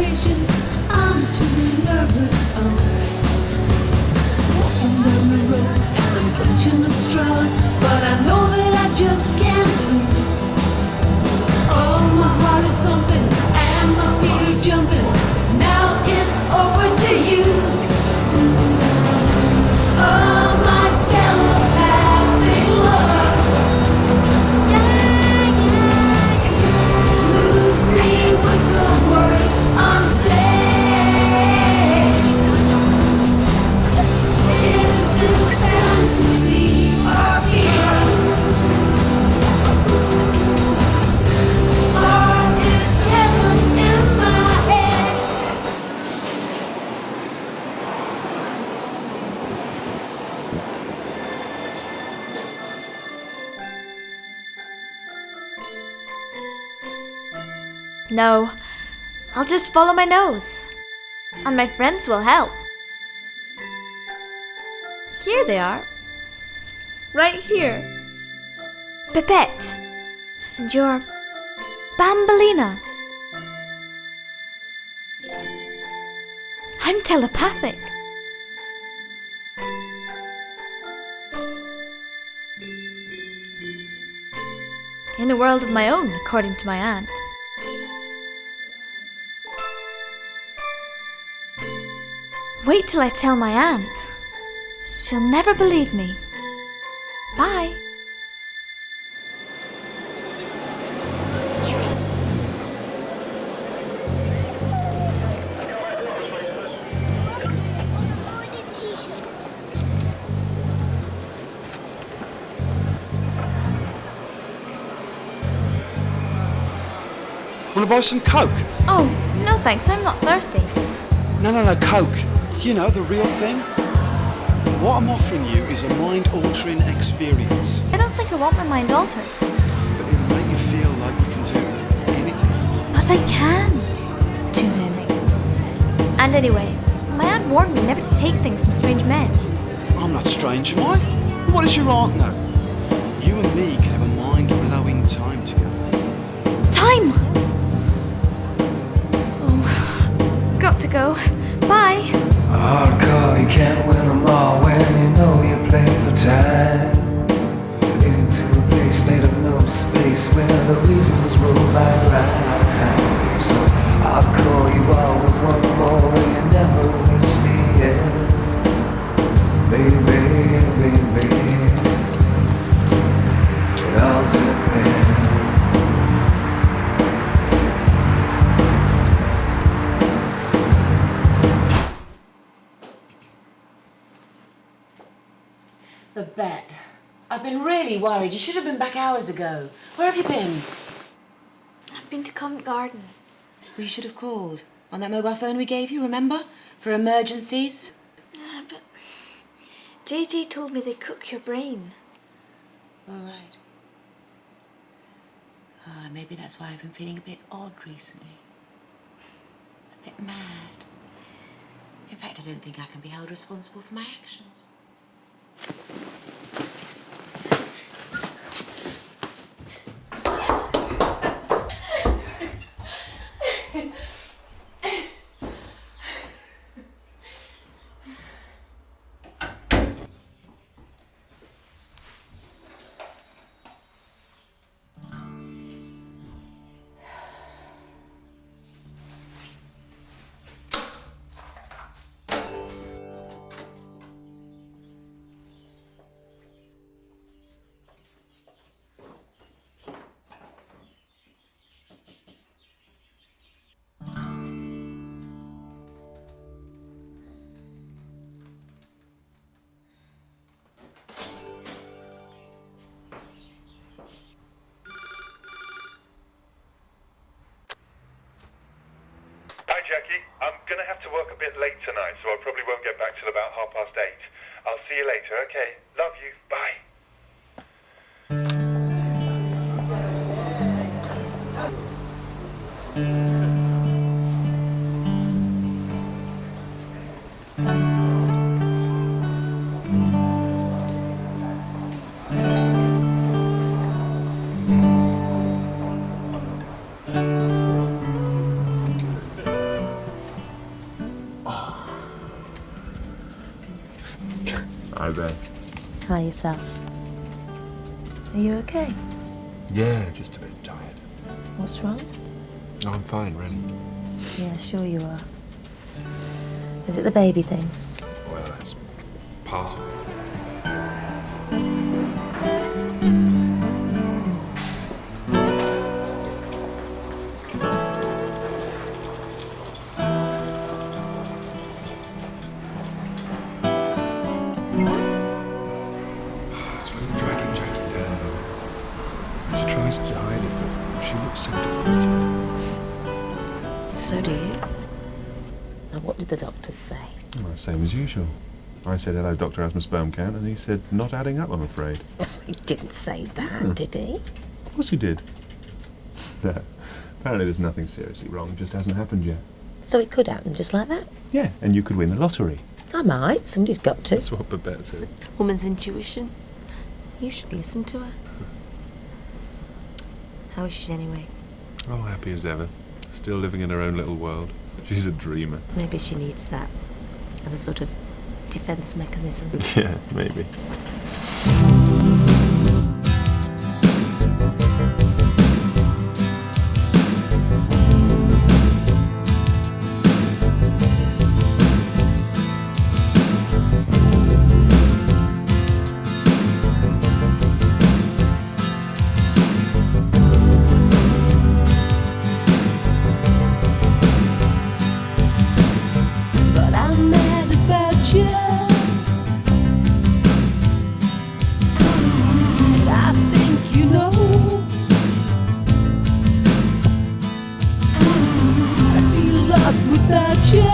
desperation. I'm too nervous. Walking down the road and I'm clutching at straws, but I know that I just can't lose. Oh, my heart is thumping and my feet are jumping. Now it's over to you. Oh, my telepathic love moves me with the word unsaid. Is this fantasy or fear? Or is heaven in my head? No, I'll just follow my nose. And my friends will help. Here they are. Right here. Pipette. And your Bambolina. I'm telepathic. In a world of my own, according to my aunt. Wait till I tell my aunt. She'll never believe me. Bye. Want to buy some Coke? Oh, no thanks, I'm not thirsty. No, Coke. You know, the real thing. What I'm offering you is a mind-altering experience. I don't think I want my mind altered. But it'll make you feel like you can do anything. But I can do anything. And anyway, my aunt warned me never to take things from strange men. I'm not strange, am I? What does your aunt know? You and me could have a mind-blowing time together. Time! Oh, got to go. Bye. A hard call, you can't win them all when you know you play for time. Into a place made of no space where the reasons roll right. So hardcore, you always want more and you never reach the end. Baby, it all depends. Babette, I've been really worried. You should have been back hours ago. Where have you been? I've been to Covent Garden. Well, you should have called. On that mobile phone we gave you, remember? For emergencies. But JJ told me they cook your brain. All right. Maybe that's why I've been feeling a bit odd recently. A bit mad. In fact, I don't think I can be held responsible for my actions. Hi, Jackie. I'm going to have to work a bit late tonight, so I probably won't get back till about 8:30. I'll see you later, okay? Love you. Bye. Hi, babe. Hi yourself. Are you okay? Yeah, just a bit tired. What's wrong? No, I'm fine, really. Yeah, sure you are. Is it the baby thing? Well, that's part of it. It's really dragging Jackie down. She tries to hide it, but she looks so defeated. So do you. Now, what did the doctors say? Well, same as usual. I said, hello, Doctor, how's my sperm count? And he said, not adding up, I'm afraid. He didn't say that, did he? Of course he did. No, apparently there's nothing seriously wrong, it just hasn't happened yet. So it could happen just like that? Yeah, and you could win the lottery. I might. Somebody's got to. That's what Babette said. Woman's intuition. You should listen to her. How is she anyway? Oh, happy as ever. Still living in her own little world. She's a dreamer. Maybe she needs that as a sort of defence mechanism. Yeah, maybe. But I'm mad about you. And I think you know. I'd be lost without you.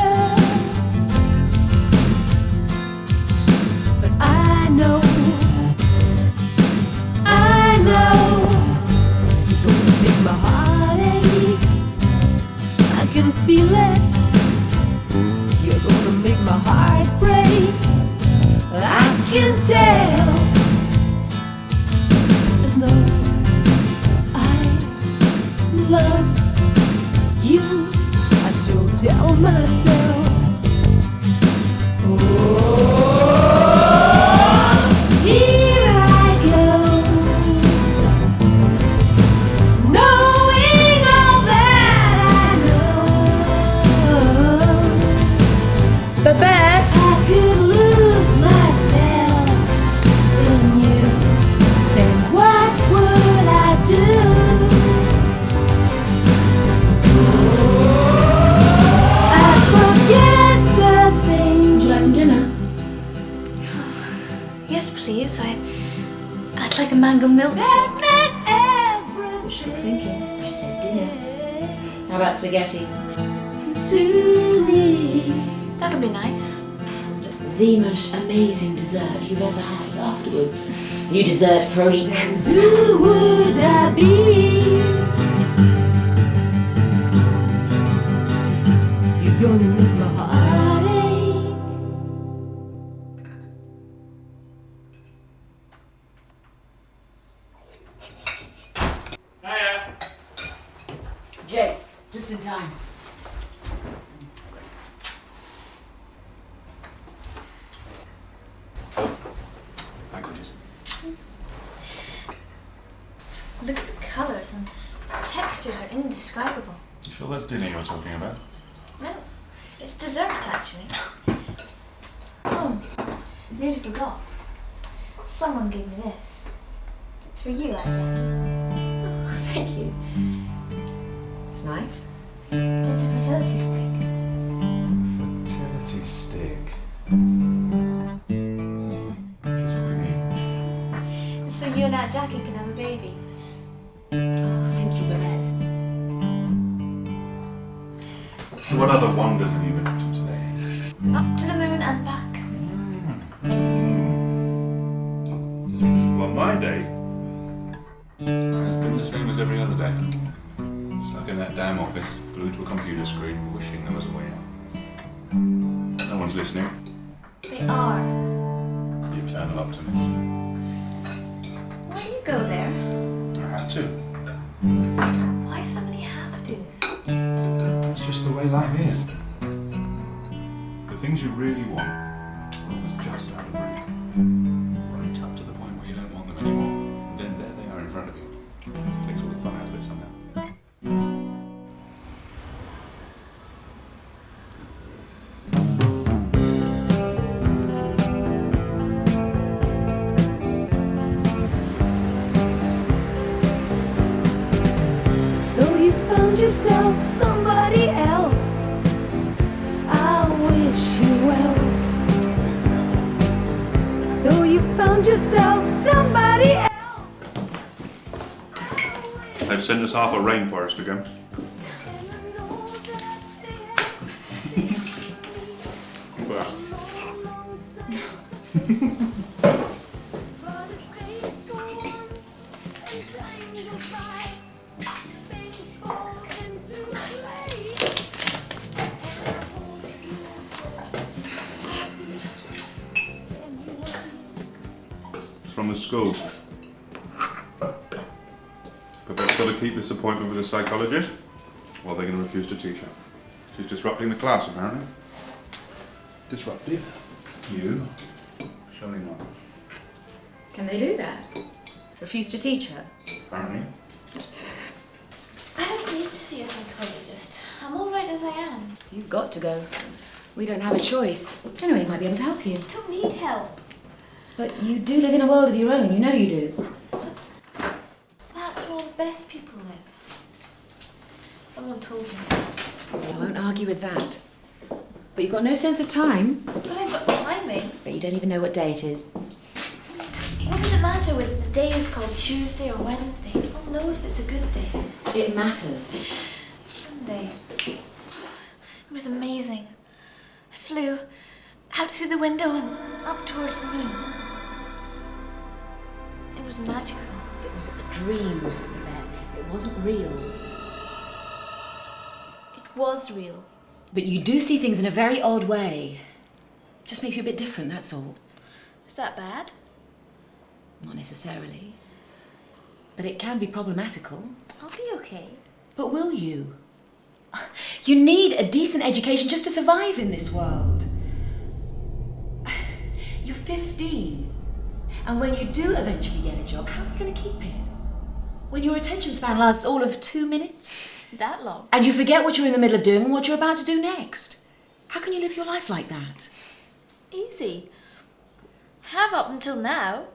But I know you're gonna make my heart ache. I can feel it. You're gonna make my heart break. I can tell. And though I love you, I still tell myself, oh, here I go, knowing all that I know. Babette! I could lose myself in you. Then what would I do? I'd forget the things. Would you like some dinner? Yes, please. I'd like a mango milkshake. That meant everything. What you thinking? I said dinner. How about spaghetti? To me. That would be nice. The most amazing dessert you've ever had afterwards. You dessert freak. Who would I be? You're gonna make my heart ache. Jake, just in time. Look at the colours and the textures are indescribable. You sure that's dinner you're talking about? No, it's dessert actually. Oh, nearly forgot. Someone gave me this. It's for you, Jackie. Oh, thank you. It's nice. It's a fertility stick. Fertility stick. Just what do you mean? It's so you and Aunt Jackie can have a baby. Oh, thank you for that. So what other wonders have you been up to today? Up to the moon and back. Well, my day has been the same as every other day. Stuck in that damn office, glued to a computer screen, wishing there was a way out. No one's listening. They are. The eternal optimist. Why do you go there? I have to. Why so many have-tos? It's just the way life is. The things you really want are always just out of reach. yourself somebody else. I wish you well. So you found yourself somebody else. They've sent us half a rainforest again. It's from the school. But they've got to keep this appointment with a psychologist, or they're going to refuse to teach her. She's disrupting the class, apparently. Disruptive? You? Surely not. Can they do that? Refuse to teach her? Apparently. I don't need to see a psychologist. I'm all right as I am. You've got to go. We don't have a choice. Anyway, he might be able to help you. I don't need help. But you do live in a world of your own, you know you do. That's where all the best people live. Someone told me. I won't argue with that. But you've got no sense of time. But I've got timing. But you don't even know what day it is. What does it matter whether the day is called Tuesday or Wednesday? I'll know if it's a good day. It matters. Sunday. It was amazing. I flew out through the window and up towards the moon. It was magical. It was a dream, Babette. It wasn't real. It was real. But you do see things in a very odd way. Just makes you a bit different, that's all. Is that bad? Not necessarily. But it can be problematical. I'll be okay. But will you? You need a decent education just to survive in this world. You're 15. And when you do eventually get a job, how are you going to keep it? When your attention span lasts all of 2 minutes? That long? And you forget what you're in the middle of doing and what you're about to do next. How can you live your life like that? Easy. Have up until now.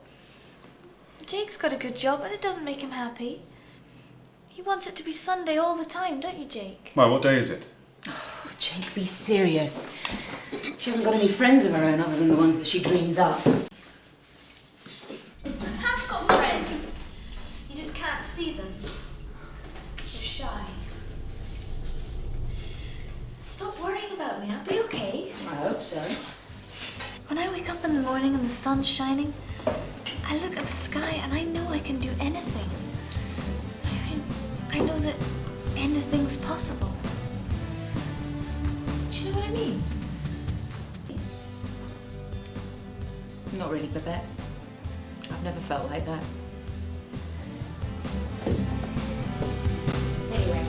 Jake's got a good job, but it doesn't make him happy. He wants it to be Sunday all the time, don't you, Jake? Well, what day is it? Oh, Jake, be serious. She hasn't got any friends of her own other than the ones that she dreams up. I've got friends. You just can't see them. They're shy. Stop worrying about me. I'll be okay. I hope so. When I wake up in the morning and the sun's shining, I look at the sky and I know I can do anything. I know that anything's possible. Do you know what I mean? Not really, Babette. I've never felt like that. Anyway,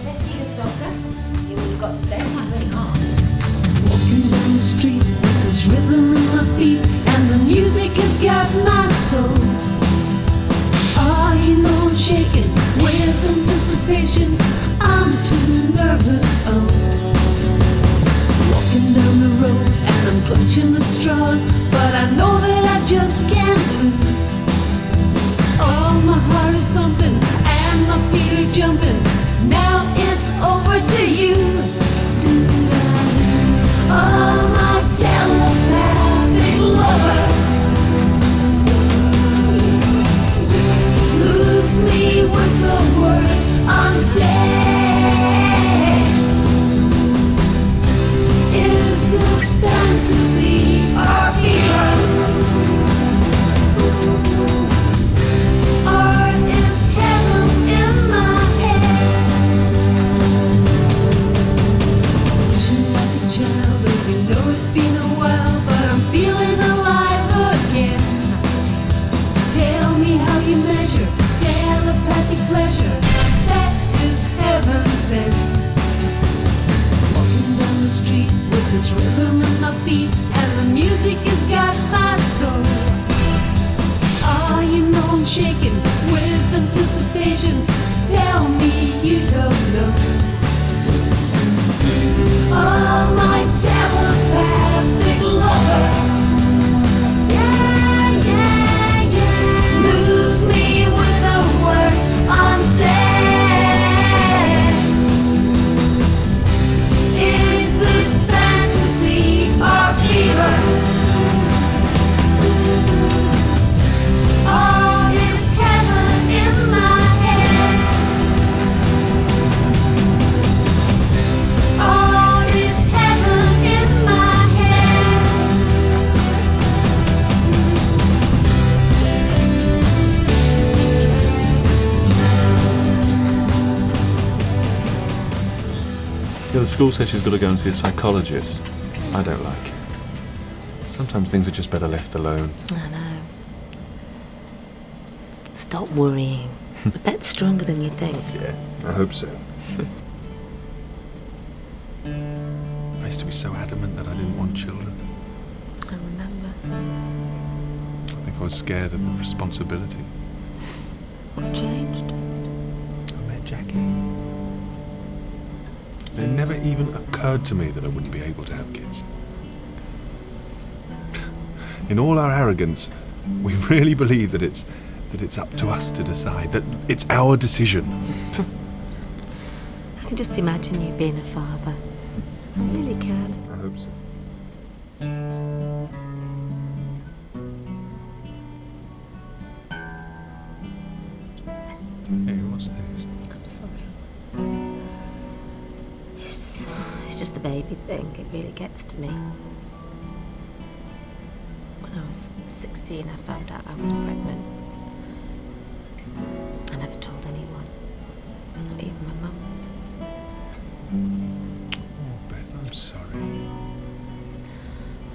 let's see this doctor. See what he's got to say. I'm really hard. Walking down the street with this rhythm in my feet, and the music has got my soul. Oh, you know I'm shaking with anticipation. I'm too nervous, oh. Walking down the road and I'm clutching at straws, but I know that I just can't lose. Oh, my heart is thumping and my feet are jumping. Now it's over to you. Do-da-do. Oh, my telepathic lover moves me with the word unsaid. Is this fantasy or fear? Or is heaven in my head? Wishing like a child, though you know it's been a while, but I'm feeling alive again. Tell me how you measure telepathic pleasure that is heaven sent. Walking down the street with this rhythm in my feet, and the music has got my soul. Oh, you know I'm shaking with anticipation. Tell me you don't know. Oh, my telepathic lover, yeah, yeah, yeah, moves me with a word unsaid. school says she's got to go and see a psychologist. I don't like it. Sometimes things are just better left alone. I know. Stop worrying. Babette's stronger than you think. Yeah, I hope so. I used to be so adamant that I didn't want children. I remember. I think I was scared of the responsibility. What changed? I met Jackie. It never even occurred to me that I wouldn't be able to have kids. In all our arrogance, we really believe that it's up to us to decide, that it's our decision. I can just imagine you being a father. I really can. I hope so. Hey, what's this? I'm sorry. It's just the baby thing. It really gets to me. When I was 16, I found out I was pregnant. I never told anyone. Not even my mum. Oh, Beth, I'm sorry.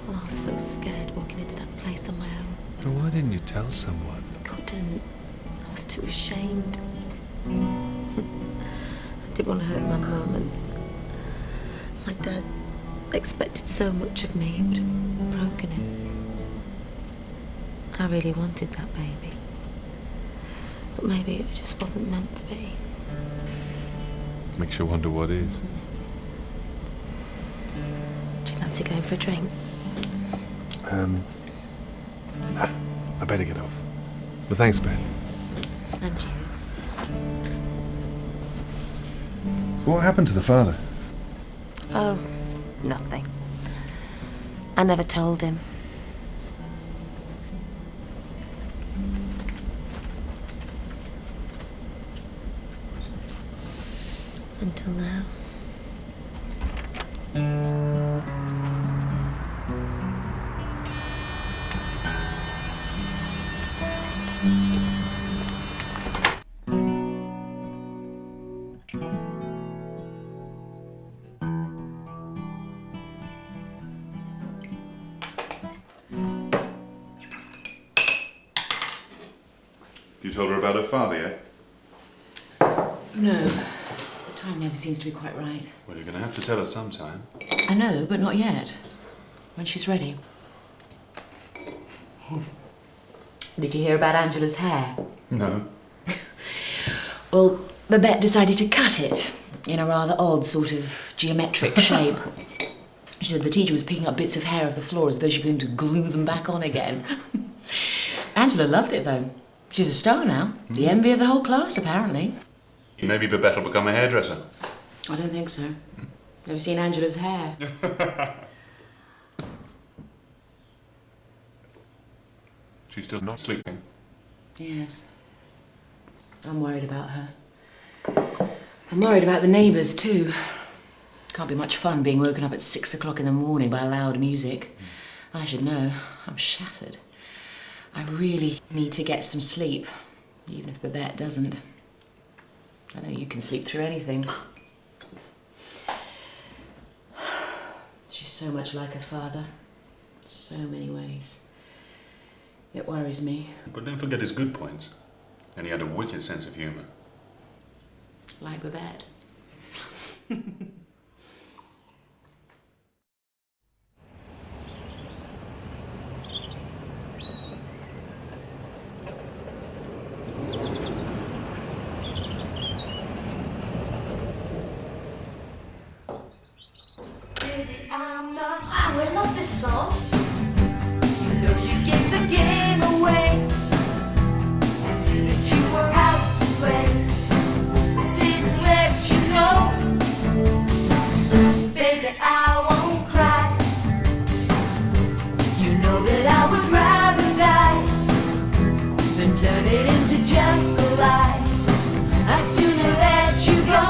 Oh, I was so scared walking into that place on my own. But why didn't you tell someone? Couldn't. I was too ashamed. I didn't want to hurt my mum, and my dad expected so much of me. It would have broken him. I really wanted that baby. But maybe it just wasn't meant to be. Makes you wonder what is. Do you fancy going for a drink? Nah, I better get off. But thanks, Ben. And you? What happened to the father? Oh, nothing. I never told him. Until now. You told her about her father yet? No. The time never seems to be quite right. Well, you're going to have to tell her sometime. I know, but not yet. When she's ready. Did you hear about Angela's hair? No. Well, Babette decided to cut it in a rather odd sort of geometric shape. She said the teacher was picking up bits of hair off the floor as though she was going to glue them back on again. Angela loved it, though. She's a star now. The envy of the whole class, apparently. Maybe Babette will become a hairdresser. I don't think so. Never seen Angela's hair. She's still not sleeping. Yes. I'm worried about her. I'm worried about the neighbours, too. Can't be much fun being woken up at 6 o'clock in the morning by loud music. I should know. I'm shattered. I really need to get some sleep, even if Babette doesn't. I know you can sleep through anything. She's so much like her father. So many ways. It worries me. But don't forget his good points. And he had a wicked sense of humour. Like Babette. Wow, I love this song. You know you gave the game away. I knew that you were out to play. I didn't let you know. Baby, I won't cry. You know that I would rather die than turn it into just a lie. I'd sooner let you go.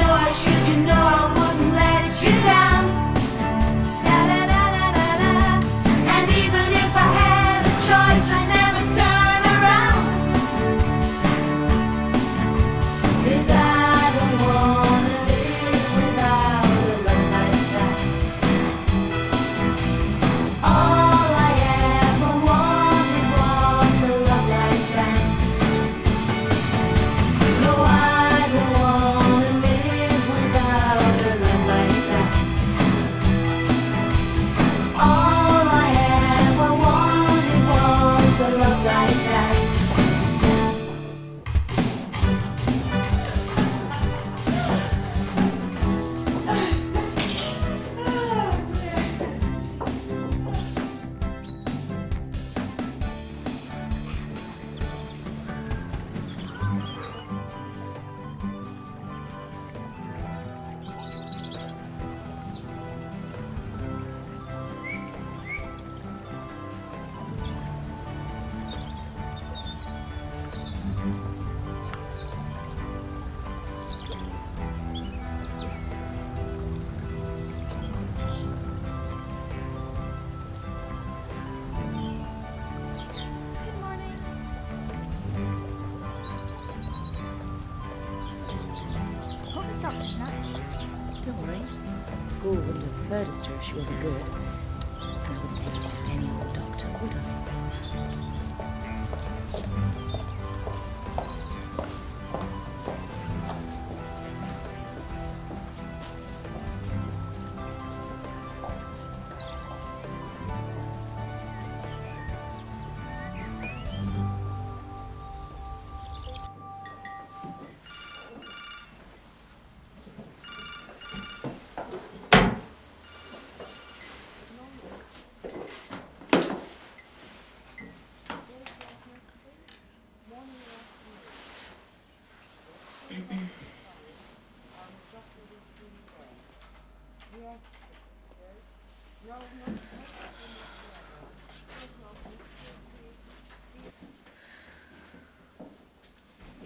I should, I wouldn't let you down. Da, da, da, doctor's nice. Don't worry. School wouldn't have referred us to her if she wasn't good. And I wouldn't take just any old doctor, would I?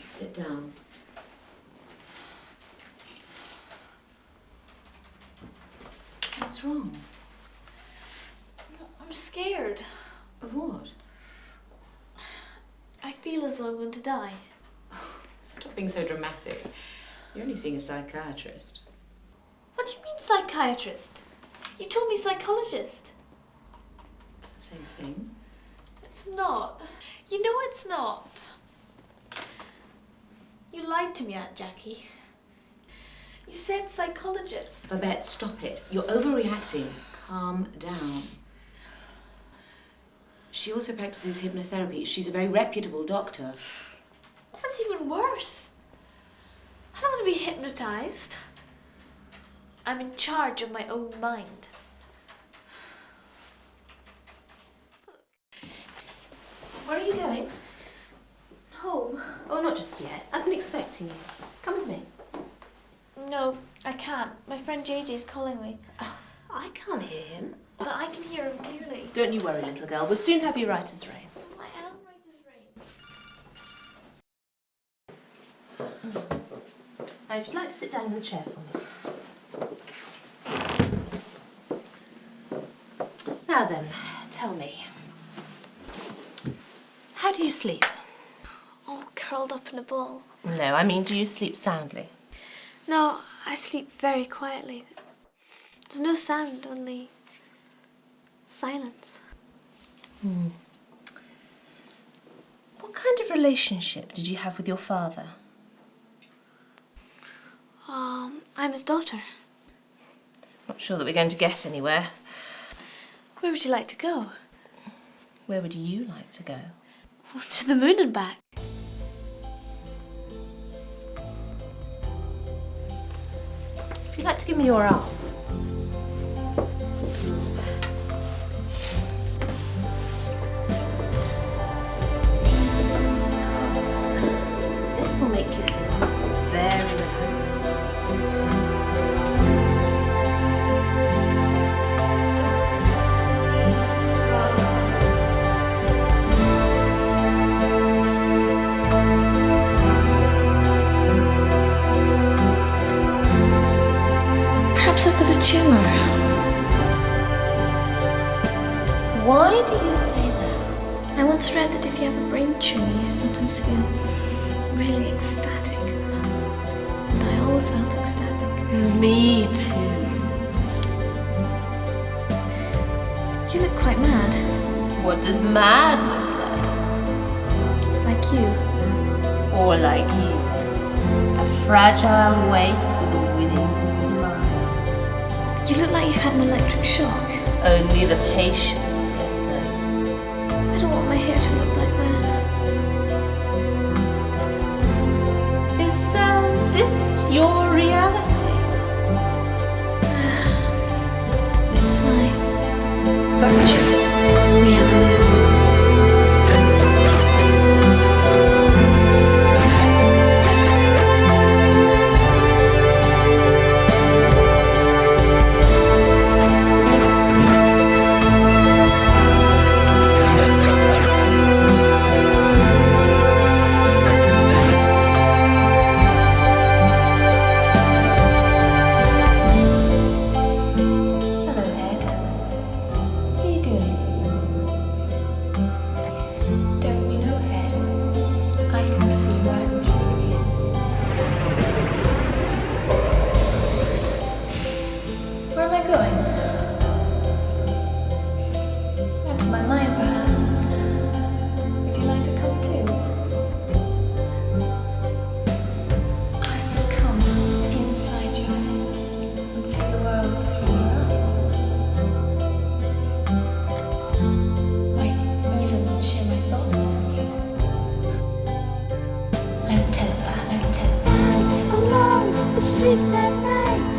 Sit down. What's wrong? I'm scared. Of what? I feel as though I'm going to die. Stop being so dramatic. You're only seeing a psychiatrist. What do you mean psychiatrist? You told me psychologist. It's the same thing. It's not. You know it's not. You lied to me, Aunt Jackie. You said psychologist. Babette, stop it. You're overreacting. Calm down. She also practices hypnotherapy. She's a very reputable doctor. That's even worse. I don't want to be hypnotized. I'm in charge of my own mind. Where are you going? Home. Oh, not just yet. I've been expecting you. Come with me. No, I can't. My friend JJ's calling me. Oh, I can't hear him. But I can hear him clearly. Don't you worry, little girl. We'll soon have you right as rain. I am right as rain. Now, if you'd like to sit down in the chair for me. Now then, tell me. How do you sleep? All curled up in a ball. No, I mean, do you sleep soundly? No, I sleep very quietly. There's no sound, only silence. What kind of relationship did you have with your father? I'm his daughter. Not sure that we're going to get anywhere. Where would you like to go? Where would you like to go? To the moon and back. If you'd like to give me your arm. This will make you feel very relaxed. Perhaps I've got a tumour. Why do you say that? I once read that if you have a brain tumour, you sometimes feel really ecstatic. And I always felt ecstatic. Me too. You look quite mad. What does mad look like? Like you. Or like you? A fragile waif with a winning smile. You look like you've had an electric shock. Only the patients get those. I don't want my hair to look like that. Is this your reality? It's my virtual reality. streets at night.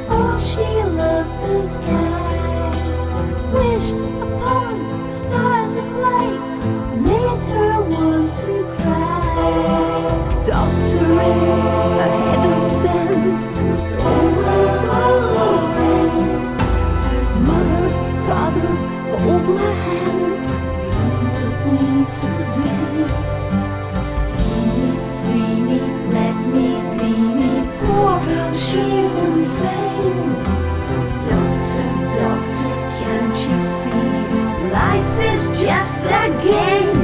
Oh, she loved the sky, wished upon the stars of light, made her want to cry. Doctoring a head of sand, stole my soul away. Mother, father, hold my hand, be with me today. See me, free me, let me be me. Poor girl, she's insane. Doctor, doctor, can't you see? Life is just a game.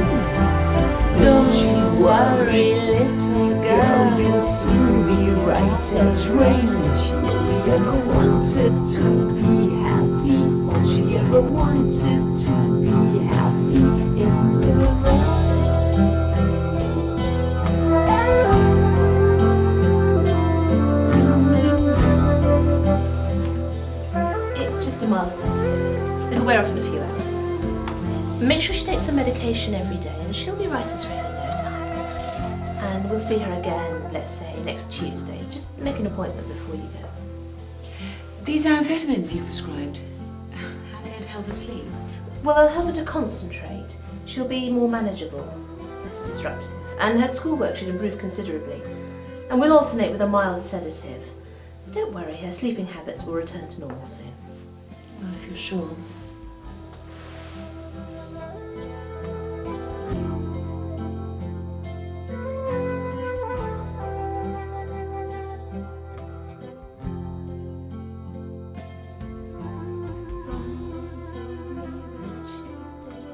Don't you worry, little girl, you'll soon be right as rain. She only ever wanted to be happy. All she ever wanted to be happy in her life. It's just a mild sedative. It'll wear off in a few hours. Make sure she takes her medication every day and she'll be right as rain in no time. And we'll see her again, let's say, next Tuesday. Just make an appointment before you go. These are amphetamines you've prescribed. How are they going to help her sleep? Well, they'll help her to concentrate. She'll be more manageable, less disruptive. And her schoolwork should improve considerably. And we'll alternate with a mild sedative. Don't worry, her sleeping habits will return to normal soon. Well, if you're sure. Someone told me that she's dead.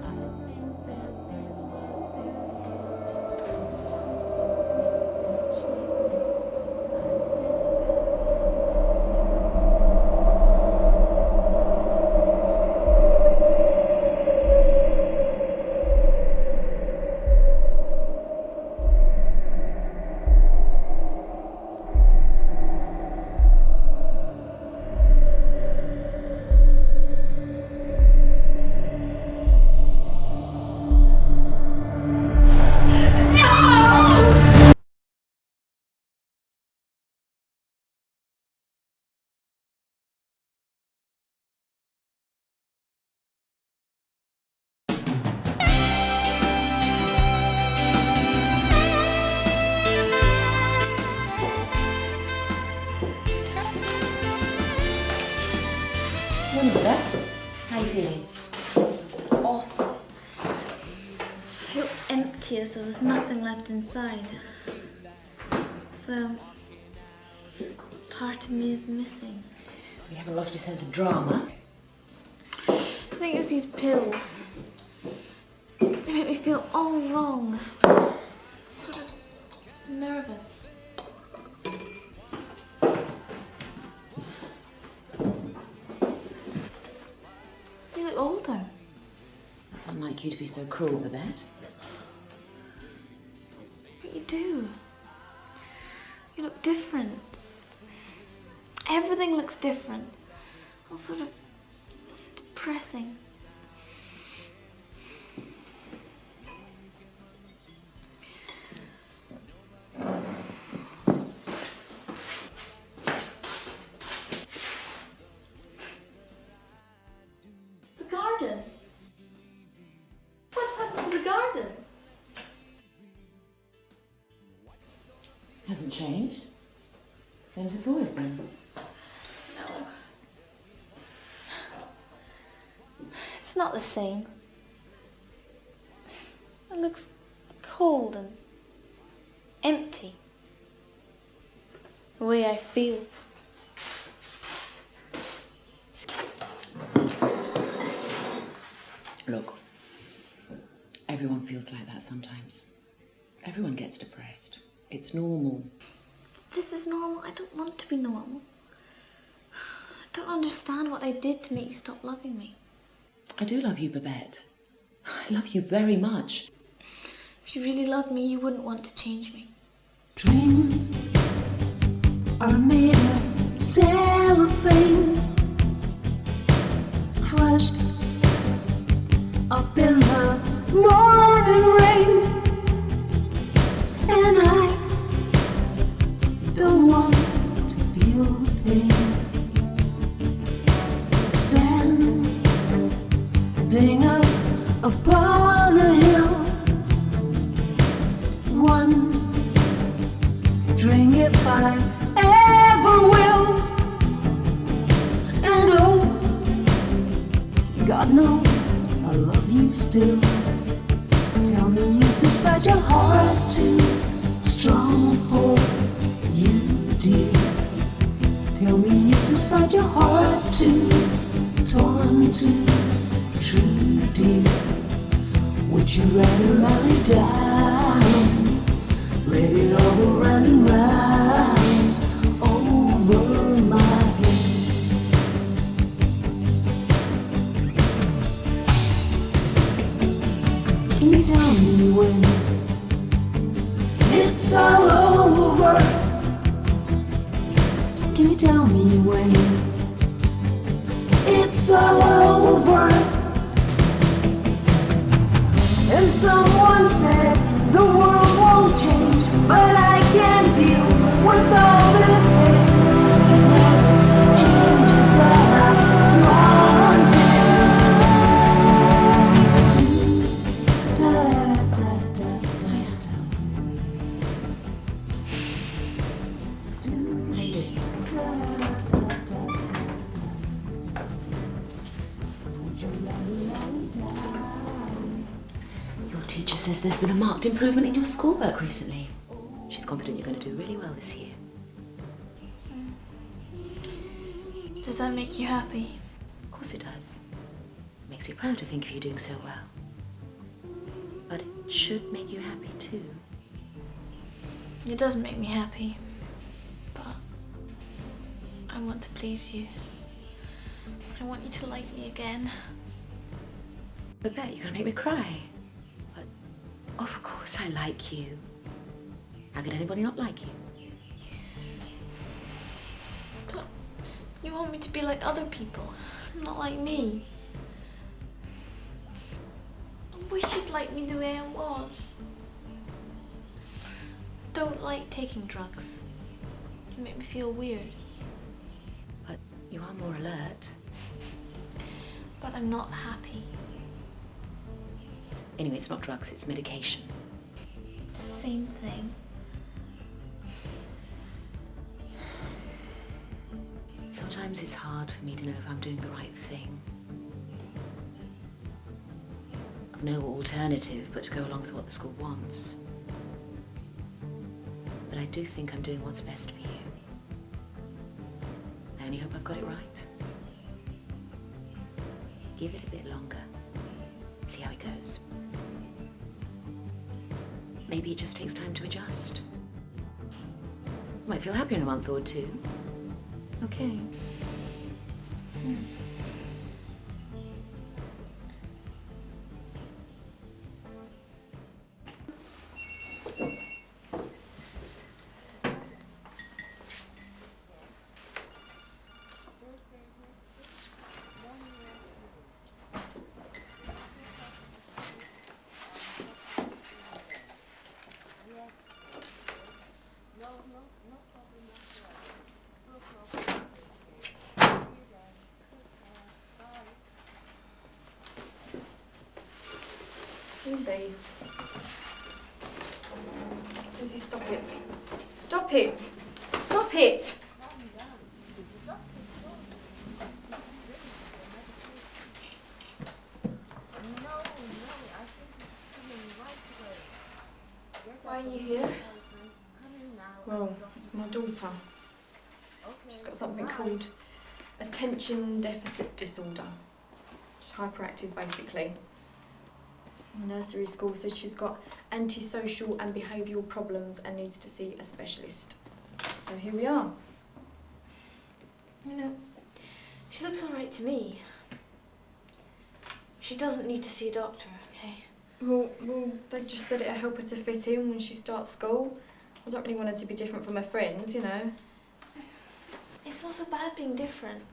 I think that they've lost their head. Someone told me that she's dead. Mother, how are you feeling? Awful. I feel empty as though there's nothing left inside. So, part of me is missing. You haven't lost your sense of drama? I think it's these pills. They make me feel all wrong. Sort of nervous. You look older. That's unlike you to be so cruel, Babette. But you do. You look different. Everything looks different. All sort of depressing. The garden. What's happened to the garden? Hasn't changed. Same as it's always been. No. It's not the same. It looks cold and empty. The way I feel. Look, everyone feels like that sometimes. Everyone gets depressed. It's normal. This is normal. I don't want to be normal. I don't understand what I did to make you stop loving me. I do love you, Babette. I love you very much. If you really loved me, you wouldn't want to change me. Dreams are made of cellophane, crushed up in the morning rain. And I don't want physical pain. Standing up upon a hill, wondering if I ever will. And oh, God knows I love you still. Tell me, is this fragile heart too strong for you, dear? Tell me, is this fragile heart too torn, too true, dear? Would you rather rally down, let it all go round and round over my head? Can you tell me when it's all over? Can you tell me when it's all over? And someone said the world won't change, but I can't deal with all this pain. It never changes that I want it. Teacher says there's been a marked improvement in your schoolwork recently. She's confident you're going to do really well this year. Does that make you happy? Of course it does. It makes me proud to think of you doing so well. But it should make you happy too. It doesn't make me happy, but I want to please you. I want you to like me again. I bet you're going to make me cry. Of course I like you. How could anybody not like you? But you want me to be like other people, not like me. I wish you'd like me the way I was. Don't like taking drugs. You make me feel weird. But you are more alert. But I'm not happy. Anyway, it's not drugs, it's medication. Same thing. Sometimes it's hard for me to know if I'm doing the right thing. I've no alternative but to go along with what the school wants. But I do think I'm doing what's best for you. I only hope I've got it right. Give it a bit longer. See how it goes. Maybe it just takes time to adjust. You might feel happier in a month or two. Okay. Susie, stop it. Stop it! Stop it! Why are you here? Well, it's my daughter. She's got something called attention deficit disorder. She's hyperactive, basically. The nursery school says she's got antisocial and behavioural problems and needs to see a specialist. So here we are. You know, she looks all right to me. She doesn't need to see a doctor, okay? Well, they just said it'll help her to fit in when she starts school. I don't really want her to be different from her friends, you know. It's not so bad being different.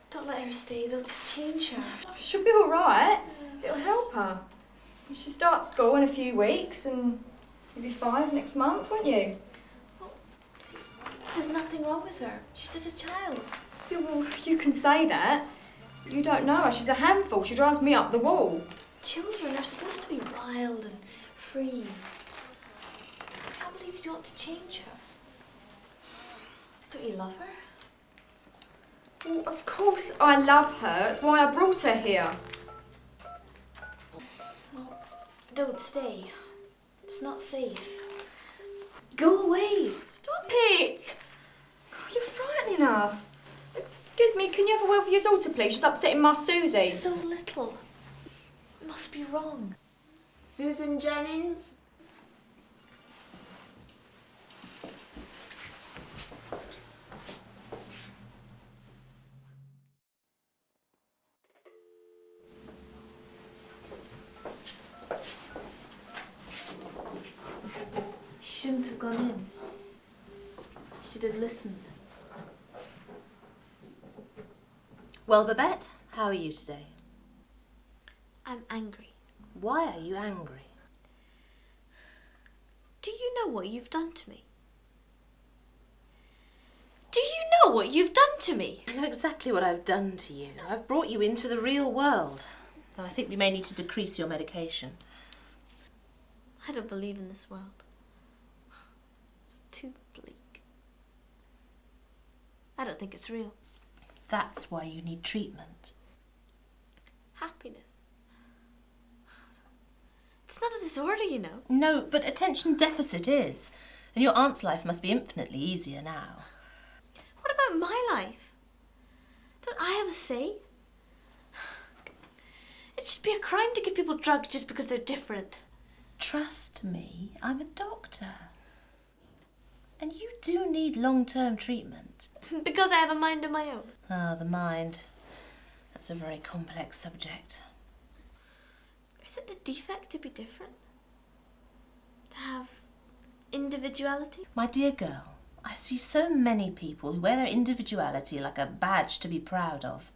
Don't let her stay, they'll just change her. She'll be all right. It'll help her. She starts school in a few weeks and you'll be 5 next month, won't you? Well, see, there's nothing nothing wrong with her. She's just a child. Yeah, well, you can say that. You don't know her. She's a handful. She drives me up the wall. Children are supposed to be wild and free. I can't believe you want to change her. Don't you love her? Well, of course I love her. That's why I brought her here. Well, don't stay. It's not safe. Go away. Stop it. Oh, you're frightening her. Excuse me, can you have a word with your daughter, please? She's upsetting my Susie. So little. It must be wrong. Susan Jennings? She shouldn't have gone in. She should have listened. Well, Babette, how are you today? I'm angry. Why are you angry? Do you know what you've done to me? Do you know what you've done to me? I know exactly what I've done to you. I've brought you into the real world. Though I think we may need to decrease your medication. I don't believe in this world. It's too bleak. I don't think it's real. That's why you need treatment. Happiness. It's not a disorder, you know. No, but attention deficit is. And your aunt's life must be infinitely easier now. What about my life? Don't I have a say? It should be a crime to give people drugs just because they're different. Trust me, I'm a doctor. And you do need long-term treatment. Because I have a mind of my own. Ah, the mind. That's a very complex subject. Is it a defect to be different? To have individuality? My dear girl, I see so many people who wear their individuality like a badge to be proud of.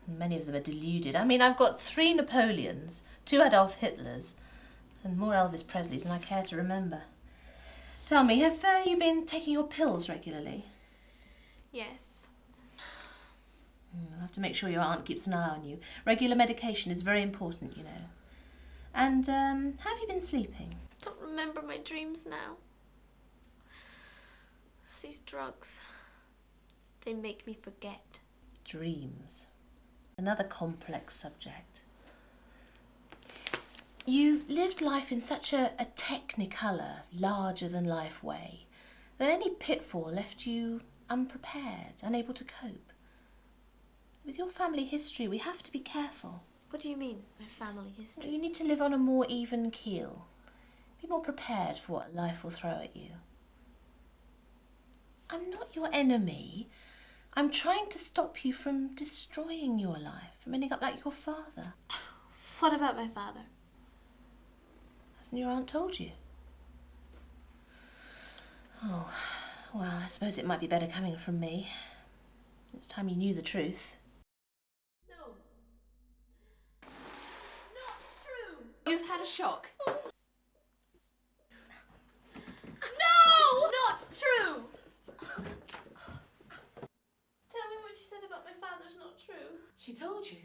Many of them are deluded. I mean, I've got 3 Napoleons, 2 Adolf Hitlers, and more Elvis Presleys than I care to remember. Tell me, have you been taking your pills regularly? Yes. I'll have to make sure your aunt keeps an eye on you. Regular medication is very important, you know. And have you been sleeping? I don't remember my dreams now. It's these drugs. They make me forget. Dreams. Another complex subject. You lived life in such a technicolor, larger-than-life way that any pitfall left you unprepared, unable to cope. With your family history, we have to be careful. What do you mean, my family history? You need to live on a more even keel. Be more prepared for what life will throw at you. I'm not your enemy. I'm trying to stop you from destroying your life, from ending up like your father. What about my father? Hasn't your aunt told you? Oh, well, I suppose it might be better coming from me. It's time you knew the truth. No. Not true. You've had a shock. No! Not true! Tell me what she said about my father's not true. She told you?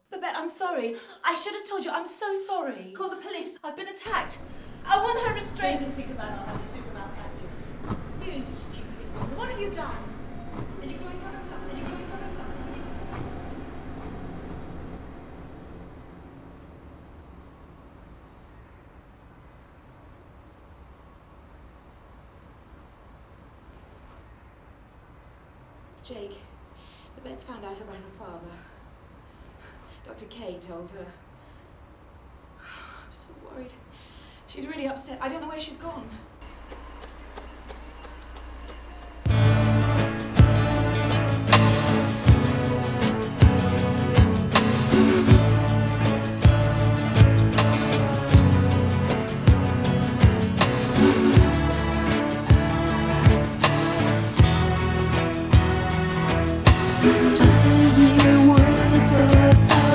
Babette, I'm sorry. I should have told you. I'm so sorry. Call the police. I've been attacked. I want her restrained. Don't even think about it. I'll have you super malpractice. You stupid woman. What have you done? Jake, Babette's found out about her father. Dr. Kay told her. I'm so worried. She's really upset. I don't know where she's gone.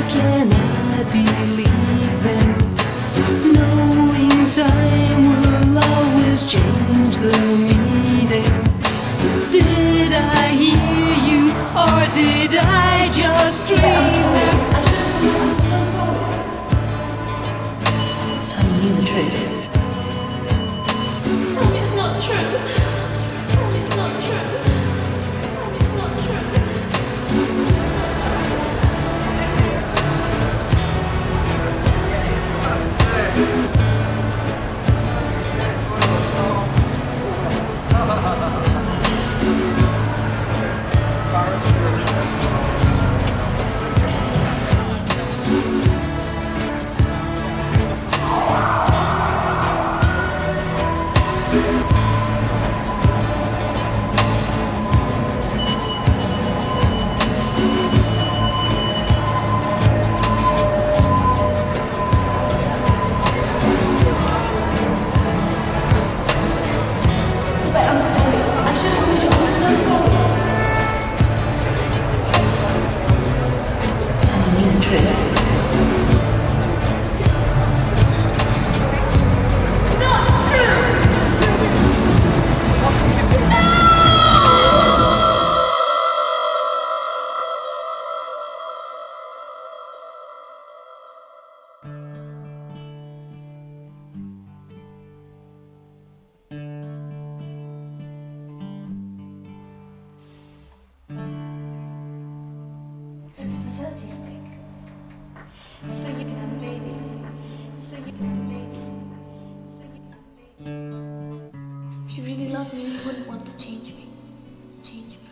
Can I believe them? Knowing time will always street. I'm sorry. I shouldn't have. I'm so sorry. It's time you knew the truth. Tell me it's not true. Tell me it's not true. Tell me it's not true. I'm sorry. I should have told you. I'm so sorry. It's time you knew the truth. Not true. It's a fertility stick. So you can have a baby. So you can have a baby. So you can have a baby. If you really love me, you wouldn't want to change me. Change me.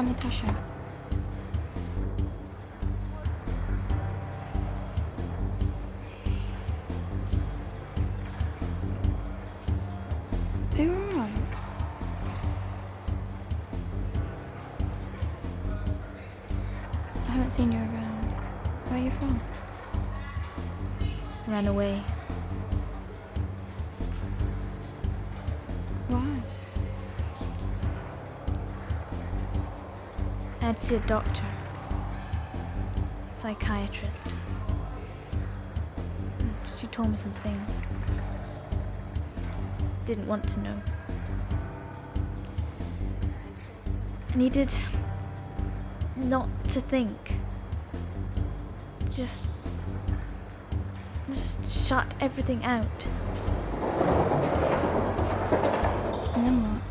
I'm Natasha. Are you alright? I haven't seen you around. Where are you from? Ran away. Why? I had to see a doctor. Psychiatrist. She told me some things. Didn't want to know. I needed not to think. Just shut everything out. And then what?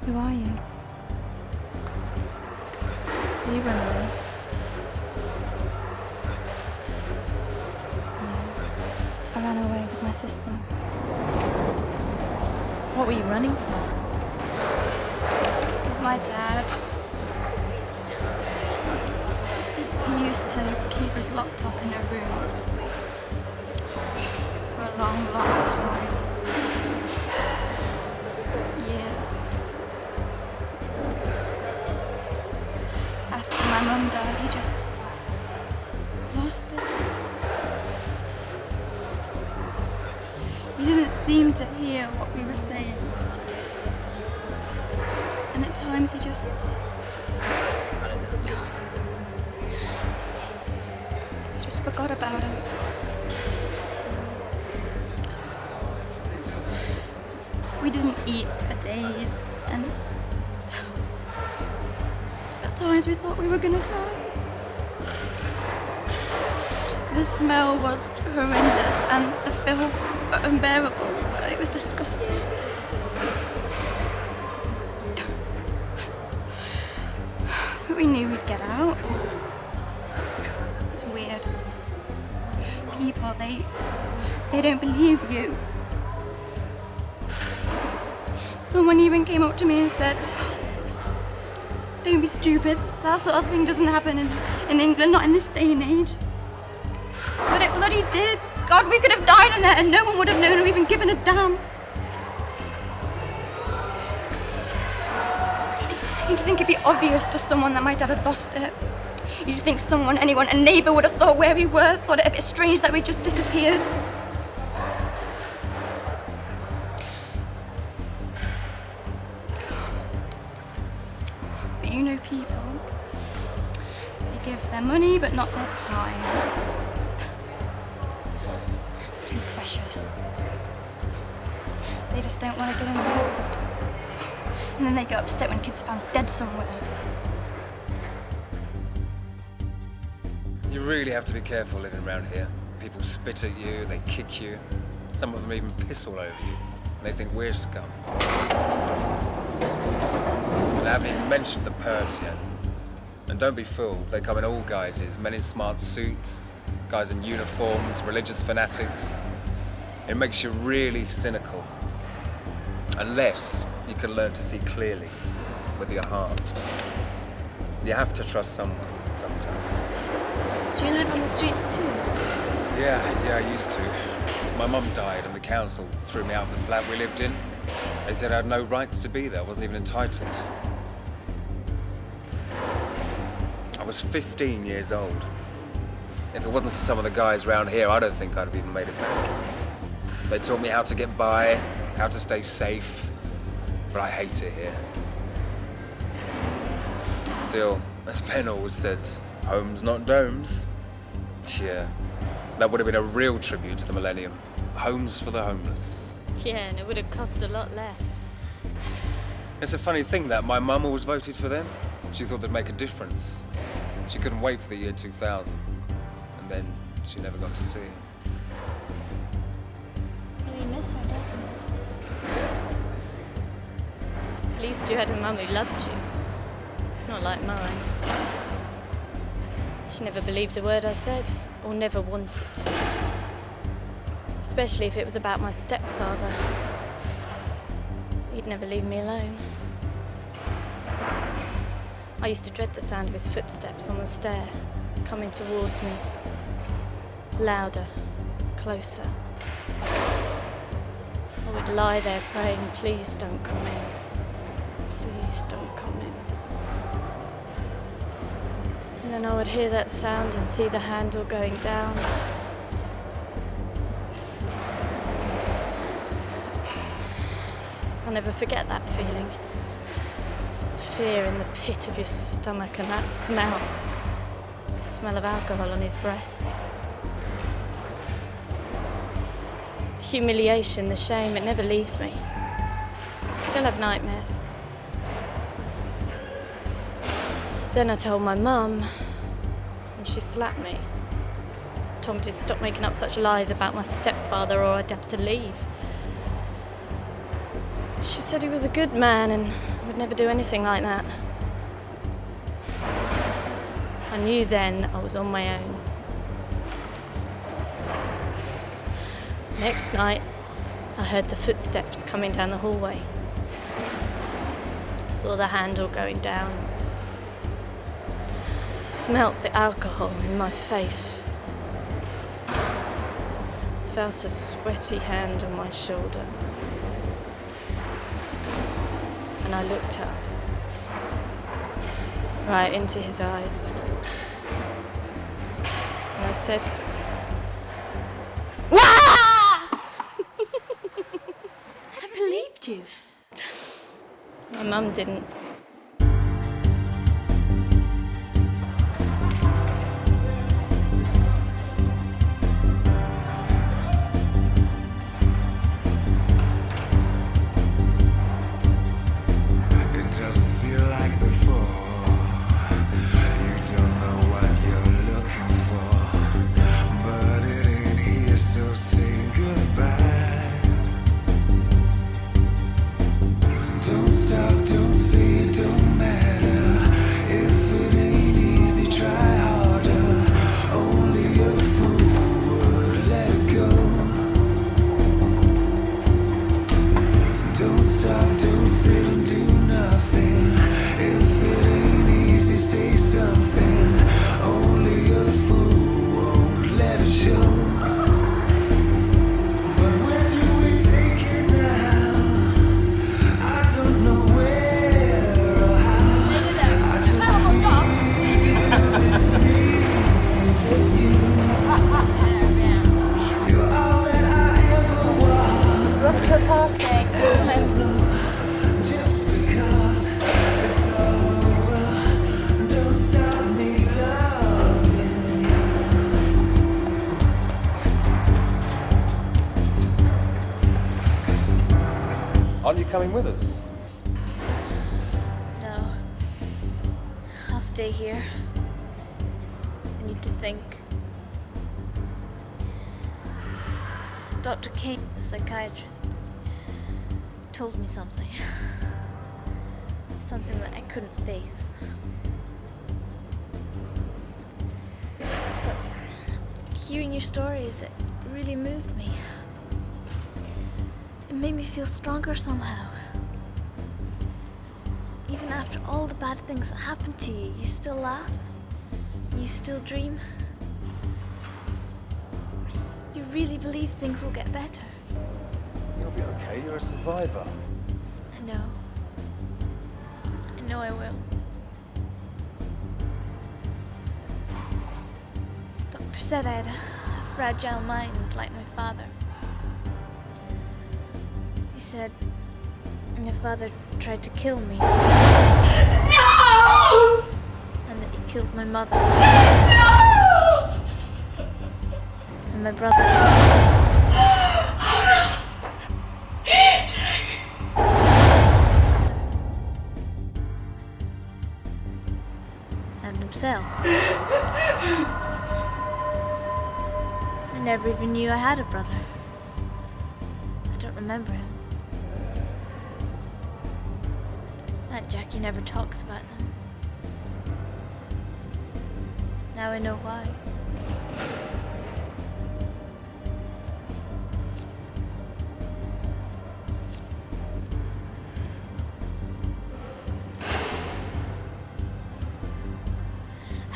Who are you? You run away. I ran away with my sister. What were you running from? My dad. He used to keep us locked up in a room for a long, long time. Years. After my mum died, he just lost it. He didn't seem to hear what we were saying. And at times he just forgot about us. We didn't eat for days, and at times we thought we were gonna die. The smell was horrendous and the filth unbearable. It was disgusting. But we knew we'd get out. It's weird. People, they don't believe you. Someone even came up to me and said, "Don't be stupid. That sort of thing doesn't happen in England, not in this day and age." But it bloody did. God, we could have died in there and no one would have known or even given a damn. You'd think it'd be obvious to someone that my dad had lost it. You'd think someone, anyone, a neighbour would have thought where we were, thought it a bit strange that we just disappeared. But you know people, they give their money but not their time. It's too precious. They just don't want to get involved. And then they get upset when kids are found dead somewhere. You really have to be careful living around here. People spit at you, they kick you. Some of them even piss all over you. And they think we're scum. And I haven't even mentioned the pervs yet. And don't be fooled, they come in all guises. Men in smart suits, guys in uniforms, religious fanatics. It makes you really cynical. Unless you can learn to see clearly with your heart. You have to trust someone sometimes. Do you live on the streets too? Yeah, I used to. My mum died and the council threw me out of the flat we lived in. They said I had no rights to be there, I wasn't even entitled. I was 15 years old. If it wasn't for some of the guys around here, I don't think I'd have even made it back. They taught me how to get by, how to stay safe, but I hate it here. Still, as Ben always said, homes, not domes. Yeah, that would have been a real tribute to the millennium. Homes for the homeless. Yeah, and it would have cost a lot less. It's a funny thing that my mum always voted for them. She thought they'd make a difference. She couldn't wait for the year 2000. And then she never got to see it. Really miss her, don't you? At least you had a mum who loved you. Not like mine. She never believed a word I said, or never wanted to. Especially if it was about my stepfather. He'd never leave me alone. used to dread the sound of his footsteps on the stair, coming towards me. Louder, closer. I would lie there praying, please don't come in. Please don't come in. And then I would hear that sound and see the handle going down. I'll never forget that feeling. Fear in the pit of your stomach and that smell. The smell of alcohol on his breath. Humiliation, the shame, it never leaves me. I still have nightmares. Then I told my mum, and she slapped me. Told me to stop making up such lies about my stepfather or I'd have to leave. She said he was a good man and would never do anything like that. I knew then I was on my own. Next night, I heard the footsteps coming down the hallway. Saw the handle going down. Smelt the alcohol in my face. Felt a sweaty hand on my shoulder. And I looked up, right into his eyes. And I said, I believed you. my mum didn't. Aren't you coming with us? No. I'll stay here. I need to think. Dr. Kate, the psychiatrist, told me something. Something that I couldn't face. But hearing your stories, it really moved me. It made me feel stronger somehow. Even after all the bad things that happened to you, you still laugh. You still dream. You really believe things will get better. You'll be okay. You're a survivor. I know. I know I will. Doctor said I had a fragile mind like my father. He said my father tried to kill me. No! And that he killed my mother. No! And my brother. And himself. I never even knew I had a brother. I don't remember him. Aunt Jackie never talks about them. Now I know why.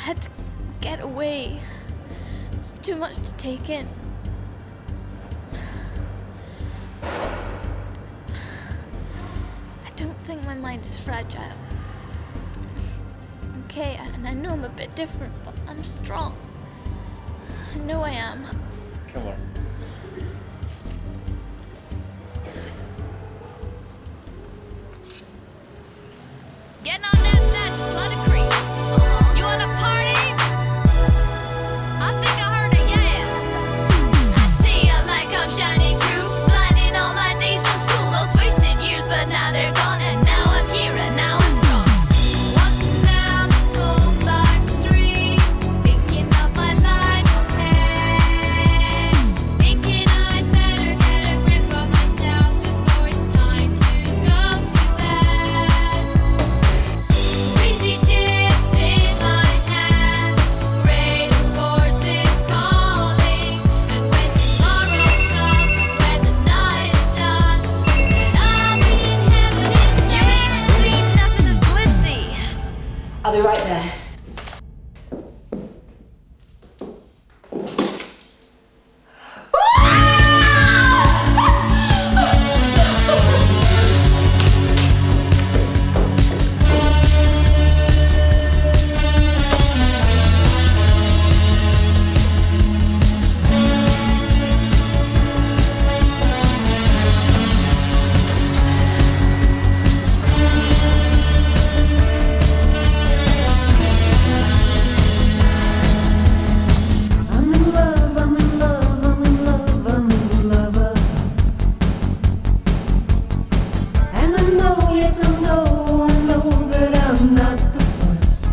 had to get away. It was too much to take in. I don't think my mind is fragile. Okay, and I know I'm a bit different, but I'm strong. I know I am. Come on. Getting on downstairs, blood and cream. You wanna party? I think I heard a yes. I see a light come shining through, blinding all my days from school. Those wasted years, but now they're gone, and now I'm here, and now I'm strong. Walking down the cold dark street, thinking of my life ahead. Thinking I'd better get a grip on myself before it's time to go to bed. Crazy chips in my hands, great forces calling. And when tomorrow comes, when the night is done, then I'll be in heaven. You ain't seen nothing as glitzy. I'll be right there. I'm in love, I'm in love, I'm in love, I'm in love. And I know, yes I know that I'm not the first.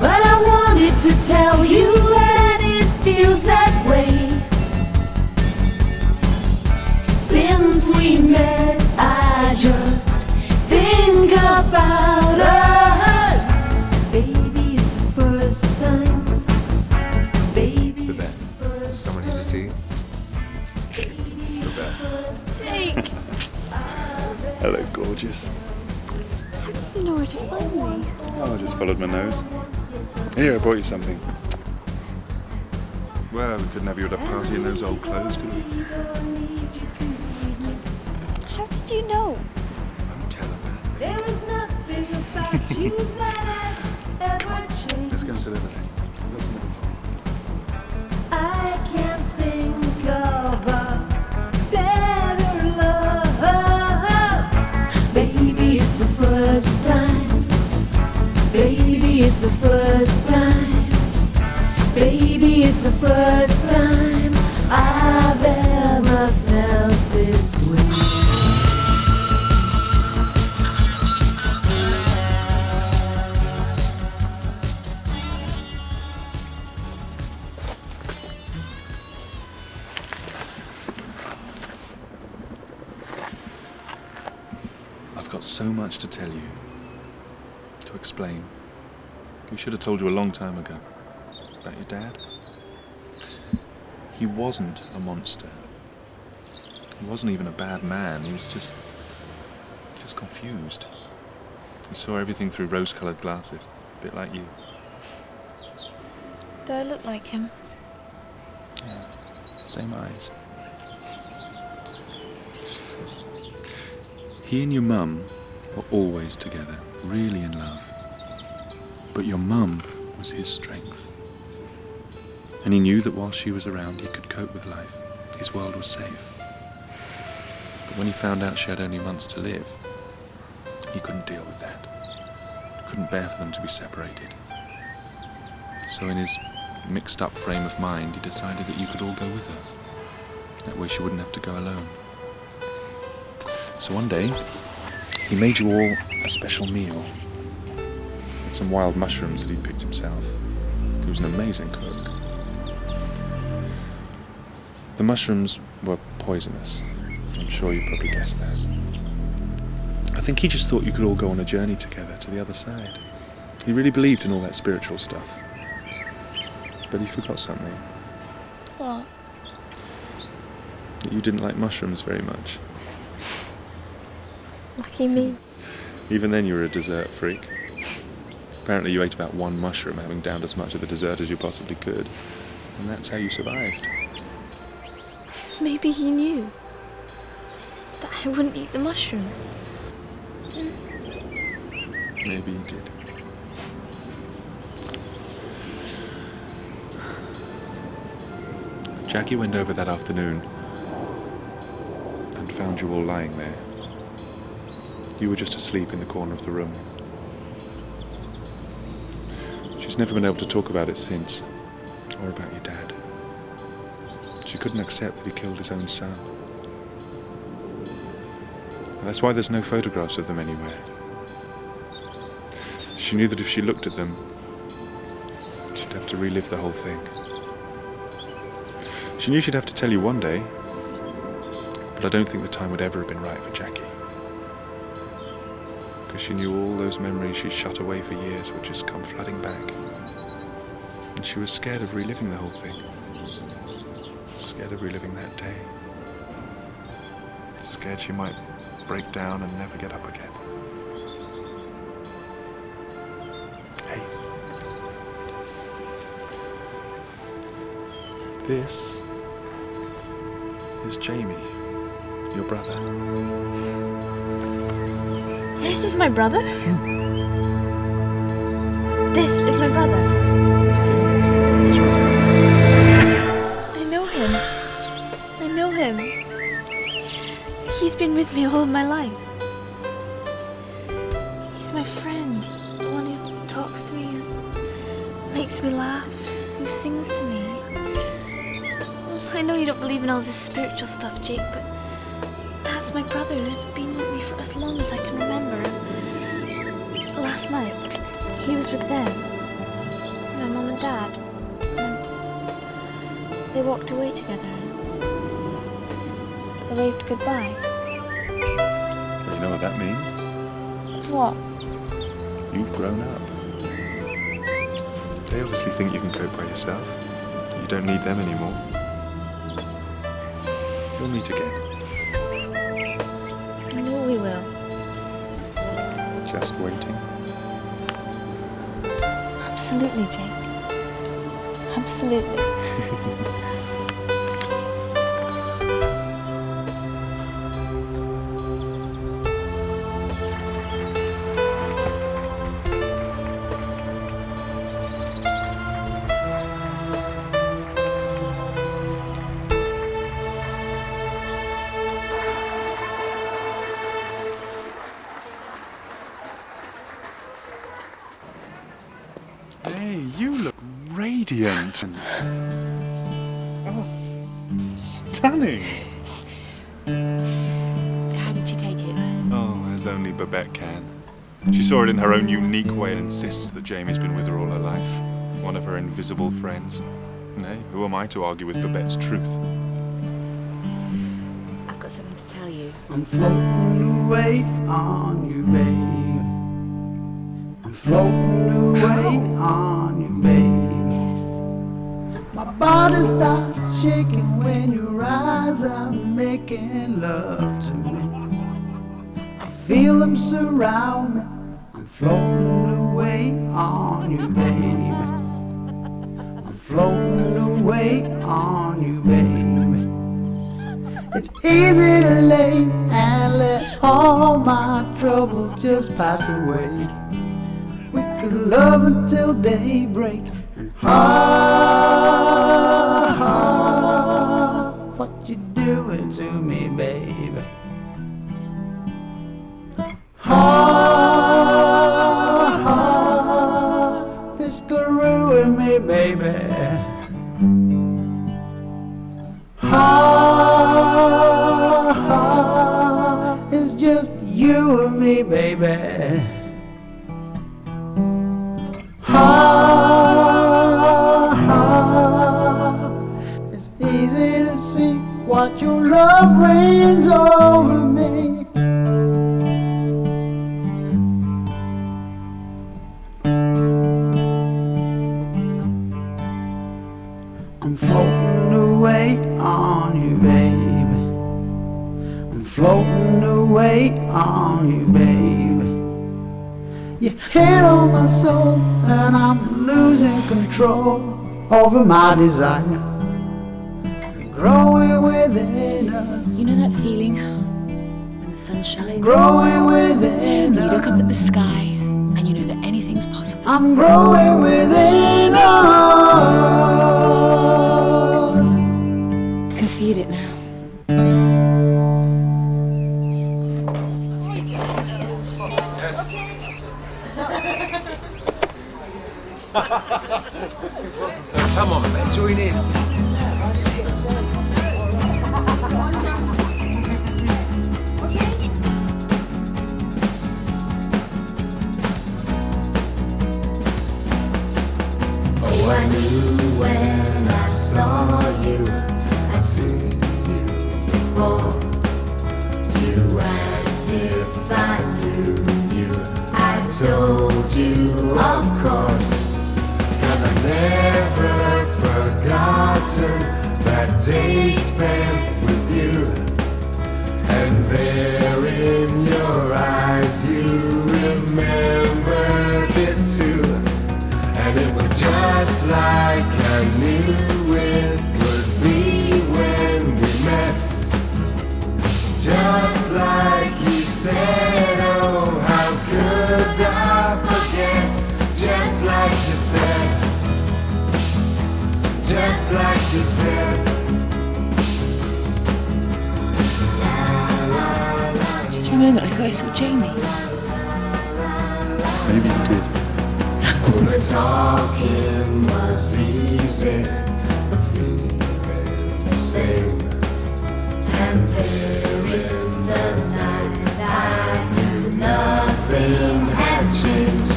But I wanted to tell you that it feels that way. Since we met, I just think about us. Baby, it's the first time. Baby, Babette, there's someone here to see you. Babette. Jake! Hello, gorgeous. How did you know where to find me? Oh, I just followed my nose. Here, I brought you something. Well, we couldn't have you at a party in those old clothes, could we? How did you know? Don't tell her that. There is nothing about you that I'd ever change. Let's go and sit over there. We've got some other time. I can't think of a better love. Baby, it's the first time. Baby, it's the first time. Baby, it's the first time I've ever felt this way. I've got so much to tell you, to explain. We should have told you a long time ago. About your dad. He wasn't a monster. He wasn't even a bad man. He was just confused. He saw everything through rose-coloured glasses, a bit like you. Do I look like him? Yeah, same eyes. He and your mum were always together, really in love. But your mum was his strength. And he knew that while she was around, he could cope with life. His world was safe. But when he found out she had only months to live, he couldn't deal with that. He couldn't bear for them to be separated. So in his mixed up frame of mind, he decided that you could all go with her. That way she wouldn't have to go alone. So one day, he made you all a special meal. With some wild mushrooms that he'd picked himself. He was an amazing cook. The mushrooms were poisonous. I'm sure you've probably guessed that. I think he just thought you could all go on a journey together to the other side. He really believed in all that spiritual stuff. But he forgot something. What? That you didn't like mushrooms very much. Lucky me. Even then you were a dessert freak. Apparently you ate about one mushroom, having downed as much of the dessert as you possibly could. And that's how you survived. Maybe he knew that I wouldn't eat the mushrooms. Maybe he did. Jackie went over that afternoon and found you all lying there. You were just asleep in the corner of the room. She's never been able to talk about it since, or about your dad. She couldn't accept that he killed his own son. And that's why there's no photographs of them anywhere. She knew that if she looked at them, she'd have to relive the whole thing. She knew she'd have to tell you one day, but I don't think the time would ever have been right for Jackie. Because she knew all those memories she'd shut away for years would just come flooding back. And she was scared of reliving the whole thing. Scared of reliving that day. Scared she might break down and never get up again. Hey. This is Jamie, your brother. This is my brother? This is my brother. I know him. I know him. He's been with me all of my life. He's my friend, the one who talks to me, who makes me laugh, who sings to me. I know you don't believe in all this spiritual stuff, Jake, but that's my brother who's been with me for as long as I can remember. Last night, he was with them, my mum and dad, and they walked away together. They waved goodbye. Well, you know what that means? What? You've grown up. They obviously think you can cope by yourself. You don't need them anymore. We'll meet again. I know we will. Just waiting. Absolutely, Jake. Absolutely. Hey, you look radiant. Oh, stunning. How did she take it? Oh, as only Babette can. She saw it in her own unique way and insists that Jamie's been with her all her life. One of her invisible friends. Hey, who am I to argue with Babette's truth? I've got something to tell you. I'm floating away on you, babe. I'm floating away on you, babe. Yes. My body starts shaking when your eyes are making love to me. I feel them surround me. I'm floating away on you, babe. I'm floating away on you, babe. It's easy to lay and let all my troubles just pass away. We could love until daybreak. What you doing to me, baby? This could ruin me, baby. It's just you and me, baby. It's easy to see what your love reigns over me. I'm floating away on you, baby. I'm floating away on you, baby. You hit on my soul, and I'm losing control over my desire. You're growing within us. You know that feeling when the sun shines? Growing within you us. look up at the sky and you know that anything's possible. I'm growing within us. I can feel it now. So come on, man, join in. Oh, I knew when I saw you, I'd seen you before. You asked if I knew you, I told you, of course. 'Cause I've never forgotten that day spent with you. And there in your eyes you remembered it too. And it was just like I knew it would be when we met. Just like you said, oh, how could I forget? Just like you said. Just like you said. Just for a moment, I thought I saw Jamie. Maybe you did. The talking was easy, the feeling the same. And there in the night I knew nothing had changed.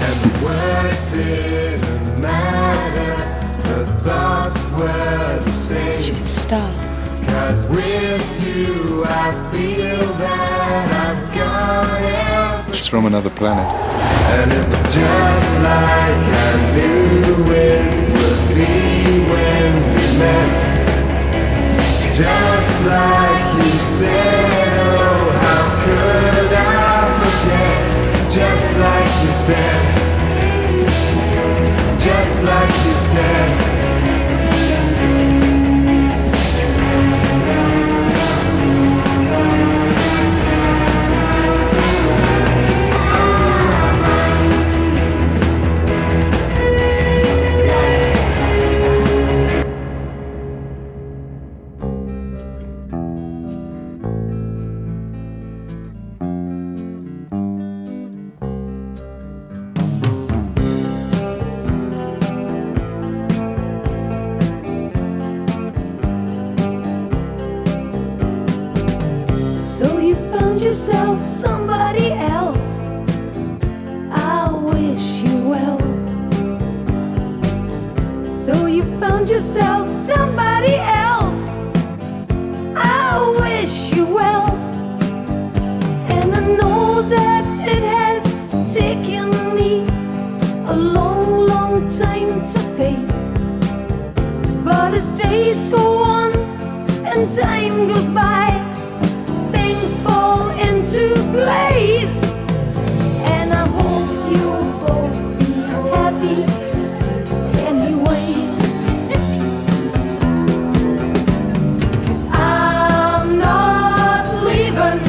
And the words didn't matter, the thoughts were the same. She's a star. 'Cause with you I feel that I've got everything. She's from another planet. And it was just like I knew it would be when we met. Just like you said, oh, how could I forget? Just like you said. Just like you said. Yourself somebody else. I wish you well. So you found yourself somebody else. I wish you well. And I know that it has taken me a long, long time to face. But as days go on and time goes by, things fall into place. And I hope you'll both be happy anyway. 'Cause I'm not leaving.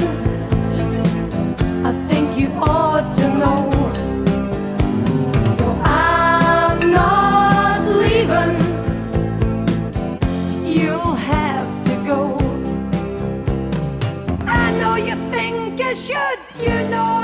I think you ought to know. No, I'm not leaving. You'll have to go. I know you think I should, you know